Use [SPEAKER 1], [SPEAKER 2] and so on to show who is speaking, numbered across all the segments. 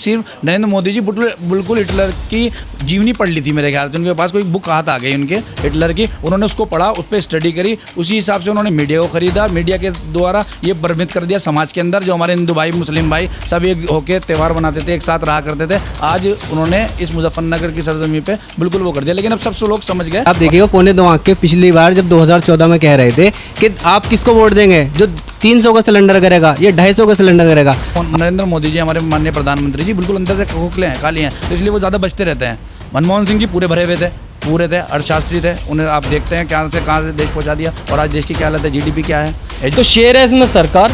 [SPEAKER 1] सिर्फ नरेंद्र मोदी जी बिल्कुल हिटलर की जीवनी पढ़ ली थी मेरे ख्याल से। उनके पास कोई बुक हाथ आ गई उनके हिटलर की, उन्होंने उसको पढ़ा, उस पर स्टडी करी, उसी हिसाब से उन्होंने मीडिया को खरीदा, मीडिया के द्वारा ये भ्रमित कर दिया समाज के अंदर। जो हमारे हिंदू भाई मुस्लिम भाई सब एक होकर त्यौहार बनाते थे, एक साथ रहा करते थे, आज उन्होंने इस मुजफ्फरनगर की सरजमी पे बिल्कुल वो कर दिया। लेकिन अब सब लोग समझ गए।
[SPEAKER 2] आप देखिएगा 2.25 आंख के पिछली बार जब 2014 में कह रहे थे कि आप किसको वोट देंगे, जो 300 का सिलेंडर करेगा या 250 का सिलेंडर करेगा।
[SPEAKER 1] नरेंद्र मोदी जी हमारे माननीय प्रधानमंत्री जी बिल्कुल अंदर से खोखले हैं, खाली हैं, तो इसलिए वो ज़्यादा बचते रहते हैं। मनमोहन सिंह जी पूरे भरे हुए थे, पूरे थे, अर्थशास्त्री थे, उन्हें आप देखते हैं कहाँ से देश पहुँचा दिया और आज देश की क्या हालत है, जीडीपी क्या है।
[SPEAKER 3] तो शेर है इसमें सरकार,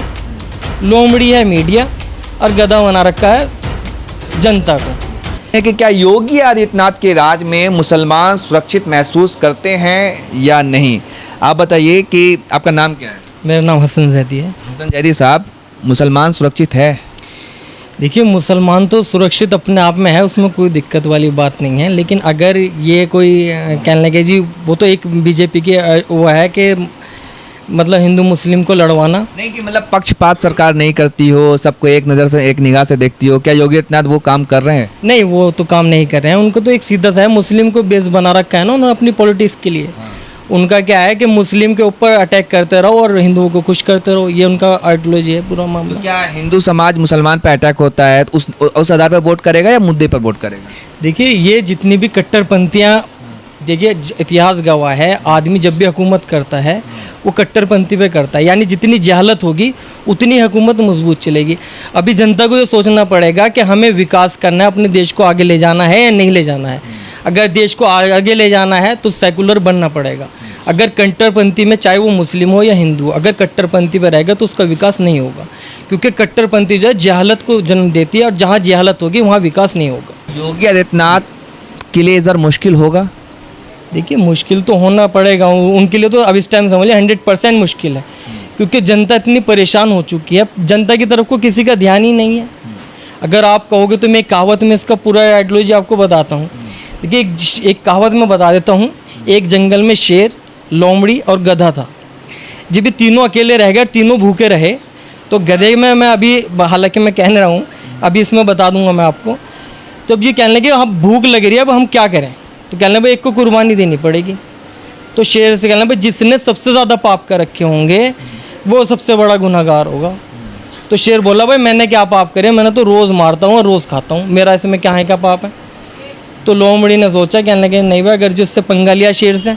[SPEAKER 3] लोमड़ी है मीडिया और गधा बना रखा है जनता को।
[SPEAKER 4] है कि क्या योगी आदित्यनाथ के राज में मुसलमान सुरक्षित महसूस करते हैं या नहीं? आप बताइए कि आपका नाम क्या है?
[SPEAKER 3] मेरा नाम हसन जैदी है।
[SPEAKER 4] हसन जैदी साहब, मुसलमान सुरक्षित है?
[SPEAKER 3] देखिए, मुसलमान तो सुरक्षित अपने आप में है, उसमें कोई दिक्कत वाली बात नहीं है। लेकिन अगर ये कोई कहने लगे जी वो तो एक बीजेपी की वो है कि मतलब हिंदू मुस्लिम को लड़वाना,
[SPEAKER 4] नहीं कि मतलब पक्षपात सरकार नहीं करती हो, सबको एक नज़र से एक निगाह से देखती हो, क्या योगी आदित्यनाथ वो काम कर रहे हैं?
[SPEAKER 3] नहीं, वो तो काम नहीं कर रहे हैं। उनको तो एक सीधा सा है, मुस्लिम को बेस बना रखा है ना उन्होंने अपनी पॉलिटिक्स के लिए। उनका क्या है कि मुस्लिम के ऊपर अटैक करते रहो और हिंदुओं को खुश करते रहो, ये उनका आइडियोलॉजी है पूरा मामला।
[SPEAKER 4] तो क्या हिंदू समाज मुसलमान पर अटैक होता है तो उस आधार पर वोट करेगा या मुद्दे पर वोट करेगा?
[SPEAKER 3] देखिए, ये जितनी भी कट्टरपंथियाँ, देखिए इतिहास गवाह है, आदमी जब भी हुकूमत करता है वो कट्टरपंथी पे करता है, यानी जितनी जहालत होगी उतनी हुकूमत मजबूत चलेगी। अभी जनता को ये सोचना पड़ेगा कि हमें विकास करना है, अपने देश को आगे ले जाना है या नहीं ले जाना है। अगर देश को आगे ले जाना है तो सेकुलर बनना पड़ेगा। अगर कट्टरपंथी में, चाहे वो मुस्लिम हो या हिंदू, अगर कट्टरपंथी पे रहेगा तो उसका विकास नहीं होगा, क्योंकि कट्टरपंथी जो है जहालत को जन्म देती है और जहाँ जहालत होगी वहाँ विकास नहीं होगा।
[SPEAKER 4] योगी आदित्यनाथ के लिए इस बार मुश्किल होगा?
[SPEAKER 3] देखिए, मुश्किल तो होना पड़ेगा उनके लिए, तो अब इस टाइम समझिए 100% मुश्किल है, क्योंकि जनता इतनी परेशान हो चुकी है, जनता की तरफ को किसी का ध्यान ही नहीं है। अगर आप कहोगे तो मैं एक कहावत में इसका पूरा आइडियोलॉजी आपको बताता हूँ। देखिए, एक कहावत में बता देता हूँ। एक जंगल में शेर, लोमड़ी और गधा था। जब ये तीनों अकेले रह गए, तीनों भूखे रहे, तो गधे में मैं अभी, हालांकि मैं कह रहा हूँ, अभी इसमें बता दूंगा मैं आपको। तो अब ये कहने लगे हम भूख लग रही है, अब हम क्या करें? तो कहने भाई एक को कुर्बानी देनी पड़ेगी। तो शेर से कहना भाई जिसने सबसे ज़्यादा पाप कर रखे होंगे वो सबसे बड़ा गुनहगार होगा। तो शेर बोला भाई मैंने क्या पाप करे, मैंने तो रोज़ मारता हूँ और रोज़ खाता हूँ, मेरा इसमें क्या है, क्या पाप है? तो लोमड़ी ने सोचा, कहने लगे नहीं भाई अगर जिससे पंगा लिया शेर से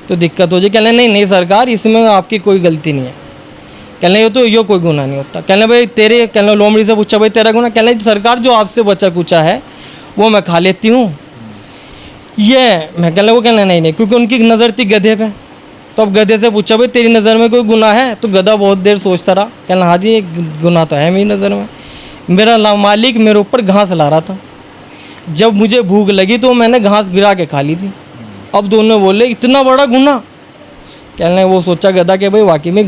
[SPEAKER 3] तो दिक्कत हो जाए। कहने नहीं नहीं सरकार, इसमें आपकी कोई गलती नहीं है। कहने ये तो यो कोई गुनाह नहीं होता। कहने भाई तेरे, कहने लोमड़ी से पूछा भाई तेरा गुनाह? कहने सरकार जो आपसे बचा कुचा है वो मैं खा लेती हूँ, ये मैं कहने वो कहना नहीं, क्योंकि उनकी नज़र थी गधे पे। तो अब गधे से पूछा भाई तेरी नज़र में कोई गुनाह है? तो गधा बहुत देर सोचता रहा, कहना हाँ जी एक गुनाह तो है मेरी नज़र में, मेरा मालिक मेरे ऊपर घास ला रहा था, जब मुझे भूख लगी तो मैंने घास गिरा के खा ली थी। अब दोनों बोले इतना बड़ा गुनाह? कहने वो सोचा गधा कि भाई वाकई में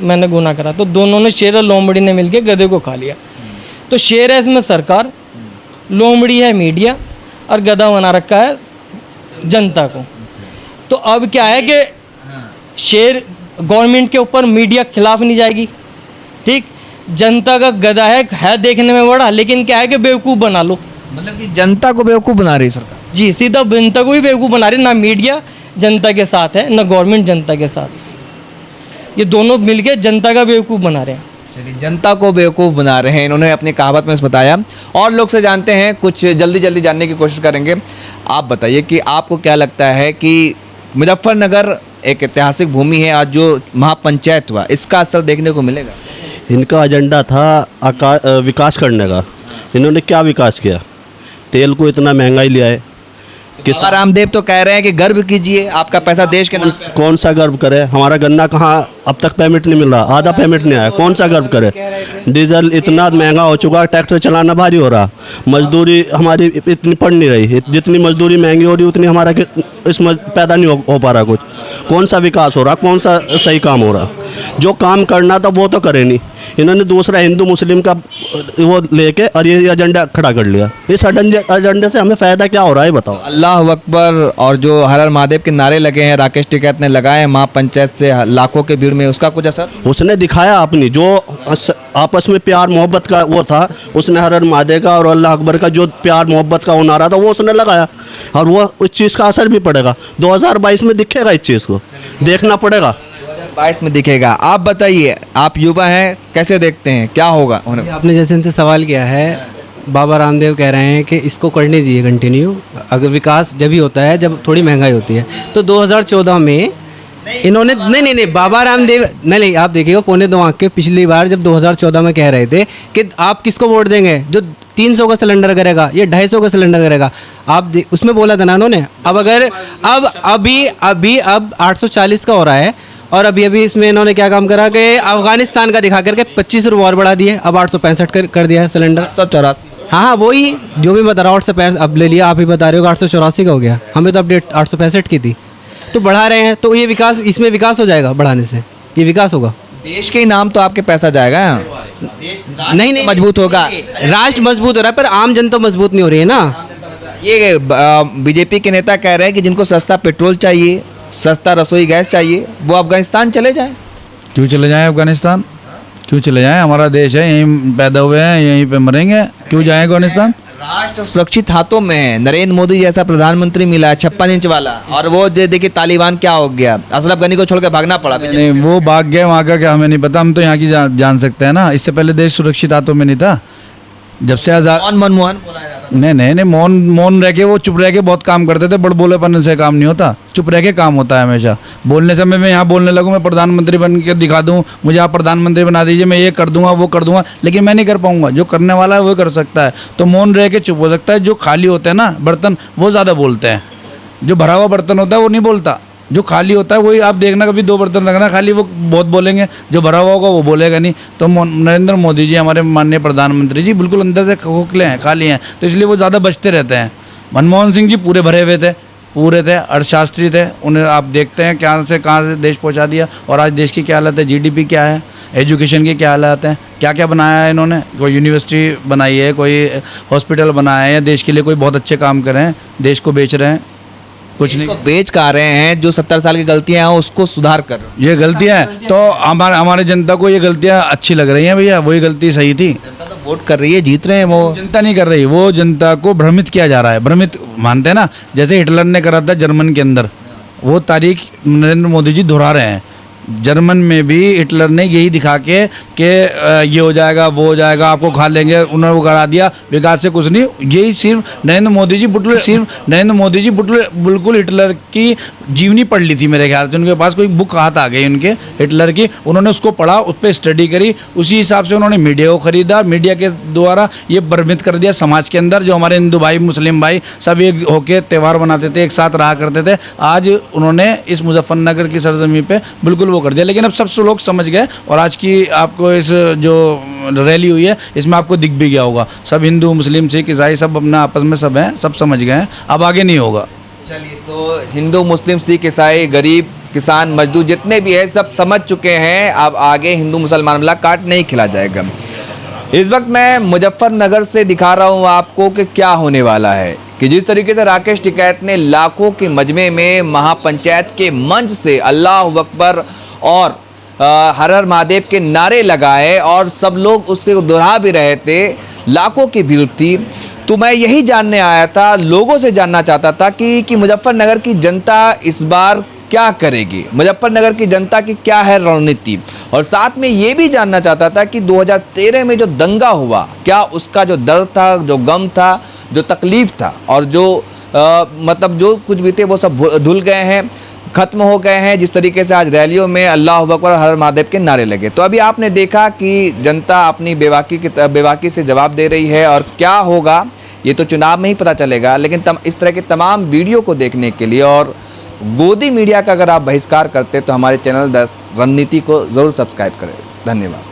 [SPEAKER 3] मैंने गुनाह करा। तो दोनों ने, शेर और लोमड़ी ने मिलके गधे को खा लिया। तो शेर है इसमें सरकार, लोमड़ी है मीडिया और गधा बना रखा है जनता को। तो अब क्या है कि शेर गवर्नमेंट के ऊपर, मीडिया खिलाफ नहीं जाएगी, ठीक? जनता का गधा है देखने में बड़ा, लेकिन क्या है कि बेवकूफ़ बना लो।
[SPEAKER 4] मतलब कि जनता को बेवकूफ़ बना रही सरकार?
[SPEAKER 3] जी, सीधा जनता को ही बेवकूफ़ बना रही। ना मीडिया जनता के साथ है, ना गवर्नमेंट जनता के साथ, ये दोनों मिलके जनता का बेवकूफ़ बना रहे हैं।
[SPEAKER 4] चलिए, जनता को बेवकूफ़ बना रहे हैं, इन्होंने अपनी कहावत में बताया। और लोग से जानते हैं, कुछ जल्दी जानने की कोशिश करेंगे। आप बताइए कि आपको क्या लगता है कि मुजफ्फरनगर एक ऐतिहासिक भूमि है, आज जो महापंचायत हुआ इसका असर देखने को मिलेगा?
[SPEAKER 5] इनका एजेंडा था विकास करने का, इन्होंने क्या विकास किया? तेल को इतना महंगाई लिया है।
[SPEAKER 4] बाबा रामदेव तो कह रहे हैं कि गर्व कीजिए, आपका पैसा देश के नाम।
[SPEAKER 5] कौन सा गर्व करे? हमारा गन्ना कहाँ अब तक पेमेंट नहीं मिल रहा, आधा पेमेंट नहीं आया, कौन सा गर्व करे? डीजल इतना महंगा हो चुका, ट्रैक्टर चलाना भारी हो रहा, मजदूरी हमारी इतनी पड़ नहीं रही, जितनी मजदूरी महंगी हो रही उतनी हमारा इसमें पैदा नहीं हो पा रहा कुछ। कौन सा विकास हो रहा, कौन सा सही काम हो रहा? जो काम करना था वो तो करे नहीं, इन्होंने दूसरा हिंदू मुस्लिम का वो लेके और ये एजेंडा खड़ा कर लिया। इस एजेंडे से हमें फ़ायदा क्या हो रहा है बताओ।
[SPEAKER 4] अल्लाह अकबर और जो हर हर महादेव के नारे लगे हैं, राकेश टिकैत ने लगाए हैं महापंचायत से लाखों के भीड़ में, उसका कुछ असर?
[SPEAKER 5] उसने दिखाया अपनी जो आपस में प्यार मोहब्बत का वो था, उसने हर हर महादेव का और अल्लाह अकबर का जो प्यार मोहब्बत का वो नारा था वो उसने लगाया, और वो उस चीज़ का असर भी पड़ेगा। 2022 में दिखेगा, इस चीज़ को देखना पड़ेगा।
[SPEAKER 4] 2022 में दिखेगा। आप बताइए, आप युवा हैं, कैसे देखते हैं क्या होगा?
[SPEAKER 2] आपने जैसे इनसे सवाल किया है, बाबा रामदेव कह रहे हैं कि इसको करने दीजिए कंटिन्यू, अगर विकास जब ही होता है जब थोड़ी महंगाई होती है। तो 2014 में इन्होंने नहीं बाबा रामदेव नहीं, आप देखिएगा 2.25 आंख के पिछली बार जब 2014 में कह रहे थे कि आप किसको वोट देंगे, जो 300 का सिलेंडर करेगा, ये 250 का सिलेंडर करेगा, आप उसमें बोला था ना उन्होंने। अब अगर अभी 840 का हो रहा है, और अभी इसमें इन्होंने क्या काम करा कि अफगानिस्तान का दिखा करके 25 रुपये और बढ़ा दिए, अब 865 कर दिया है सिलेंडर।
[SPEAKER 4] 884।
[SPEAKER 2] हाँ वही जो भी बता रहा हूँ, 865 अब ले लिया, आप ही बता रहे हो कि 884 का हो गया, हमें तो अपडेट 865 की थी, तो बढ़ा रहे हैं। तो ये विकास, इसमें विकास हो जाएगा, बढ़ाने से ये विकास होगा।
[SPEAKER 4] देश के ही नाम तो आपके पैसा जाएगा,
[SPEAKER 2] नहीं
[SPEAKER 4] मजबूत होगा,
[SPEAKER 2] राष्ट्र मजबूत हो रहा है, पर आम जनता मजबूत नहीं हो रही है ना।
[SPEAKER 4] ये बीजेपी के नेता कह रहे हैं कि जिनको सस्ता पेट्रोल चाहिए, सस्ता रसोई गैस चाहिए, वो अफगानिस्तान चले जाएं।
[SPEAKER 1] क्यों चले जाएं अफगानिस्तान? क्यों चले जाएं? हमारा देश है, यहीं पैदा हुए हैं, यहीं पे मरेंगे, क्यों जाएं अफगानिस्तान?
[SPEAKER 4] राष्ट्र सुरक्षित हाथों में है। नरेंद्र मोदी जैसा प्रधानमंत्री मिला है 56 इंच वाला, और वो देखिए तालिबान क्या हो गया, अशरफ गनी को छोड़कर भागना पड़ा।
[SPEAKER 1] नहीं, वो भाग गए, वहाँ का क्या हमें नहीं पता, हम तो यहाँ की जान सकते हैं ना। इससे पहले देश सुरक्षित हाथों में नहीं था, जब से आजाद।
[SPEAKER 4] मनमोहन
[SPEAKER 1] नहीं, मौन रह के, वो चुप रह के बहुत काम करते थे, बड़ बोलेपन से काम नहीं होता, चुप रह के काम होता है हमेशा। बोलने से मैं यहाँ बोलने लगूँ, मैं प्रधानमंत्री बन के दिखा दूँ, मुझे आप प्रधानमंत्री बना दीजिए, मैं ये कर दूंगा वो कर दूंगा, लेकिन मैं नहीं कर पाऊंगा। जो करने वाला है वो कर सकता है, तो मौन रह के चुप हो सकता है। जो खाली होते हैं ना बर्तन, वो ज़्यादा बोलते हैं। जो भरा हुआ बर्तन होता है वो नहीं बोलता, जो खाली होता है वही। आप देखना, कभी 2 बर्तन रखना खाली, वो बहुत बोलेंगे, जो भरा हुआ होगा वो बोलेगा नहीं। तो नरेंद्र मोदी जी, हमारे माननीय प्रधानमंत्री जी, बिल्कुल अंदर से खोखले हैं, खाली हैं, तो इसलिए वो ज़्यादा बचते रहते हैं। मनमोहन सिंह जी पूरे भरे हुए थे, पूरे थे, अर्थशास्त्री थे, उन्हें आप देखते हैं कहाँ से देश पहुँचा दिया, और आज देश की क्या हालत है, GDP क्या है, एजुकेशन की क्या हालत है, क्या क्या बनाया है इन्होंने। कोई यूनिवर्सिटी बनाई है, कोई हॉस्पिटल बनाया है, देश के लिए कोई बहुत अच्छे काम कर रहे हैं, देश को बेच रहे हैं, कुछ नहीं
[SPEAKER 4] बेच का रहे हैं। जो 70 साल की गलतियां हैं उसको सुधार कर,
[SPEAKER 1] ये गलतियां हैं, तो हमारे जनता को ये गलतियां अच्छी लग रही हैं भैया, वही गलती सही थी।
[SPEAKER 4] जनता तो वोट कर रही है, जीत रहे हैं, वो
[SPEAKER 1] जनता नहीं कर रही, वो जनता को भ्रमित किया जा रहा है। भ्रमित मानते हैं ना, जैसे हिटलर ने करा था जर्मन के अंदर, वो तारीख नरेंद्र मोदी जी दोहरा रहे हैं। जर्मन में भी हिटलर ने यही दिखा के कि ये हो जाएगा, वो हो जाएगा, आपको खा लेंगे, उन्होंने वो करा दिया, विकास से कुछ नहीं। यही सिर्फ नरेंद्र मोदी जी बिल्कुल हिटलर की जीवनी पढ़ ली थी मेरे ख्याल से, उनके पास कोई बुक हाथ आ गई उनके हिटलर की, उन्होंने उसको पढ़ा, उस पर स्टडी करी, उसी हिसाब से उन्होंने मीडिया को ख़रीदा, मीडिया के द्वारा ये भ्रमित कर दिया समाज के अंदर। जो हमारे हिंदू भाई मुस्लिम भाई सब एक होके त्यौहार मनाते थे, एक साथ रहा करते थे, आज उन्होंने इस मुजफ्फरनगर की सरजमी पे बिल्कुल वो कर दिया। लेकिन अब सब लोग समझ गए, और आज की आपको इस जो रैली हुई है इसमें आपको दिख भी गया होगा, सब हिंदू मुस्लिम सिख ईसाई सब अपना आपस में सब हैं, सब समझ गए हैं, अब आगे नहीं होगा।
[SPEAKER 4] चलिए, तो हिंदू मुस्लिम सिख ईसाई गरीब किसान मजदूर जितने भी हैं सब समझ चुके हैं, अब आगे हिंदू मुसलमान वाला काट नहीं खिला जाएगा। इस वक्त मैं मुजफ्फरनगर से दिखा रहा हूँ आपको कि क्या होने वाला है, कि जिस तरीके से राकेश टिकैत ने लाखों के मजमे में महापंचायत के मंच से अल्लाह अकबर और हर हर महादेव के नारे लगाए, और सब लोग उसके दोहरा भी रहे थे, लाखों की भीड़ थी। तो मैं यही जानने आया था, लोगों से जानना चाहता था कि मुजफ्फरनगर की जनता इस बार क्या करेगी, मुजफ्फरनगर की जनता की क्या है रणनीति, और साथ में ये भी जानना चाहता था कि 2013 में जो दंगा हुआ, क्या उसका जो दर्द था, जो गम था, जो तकलीफ था, और जो मतलब जो कुछ भी थे वो सब धुल गए हैं, खत्म हो गए हैं। जिस तरीके से आज रैलियों में अल्लाह अकबर हर महादेव के नारे लगे, तो अभी आपने देखा कि जनता अपनी बेबाकी से जवाब दे रही है, और क्या होगा ये तो चुनाव में ही पता चलेगा। लेकिन इस तरह के तमाम वीडियो को देखने के लिए और गोदी मीडिया का अगर आप बहिष्कार करते तो हमारे चैनल 10 रणनीति को ज़रूर सब्सक्राइब करें। धन्यवाद।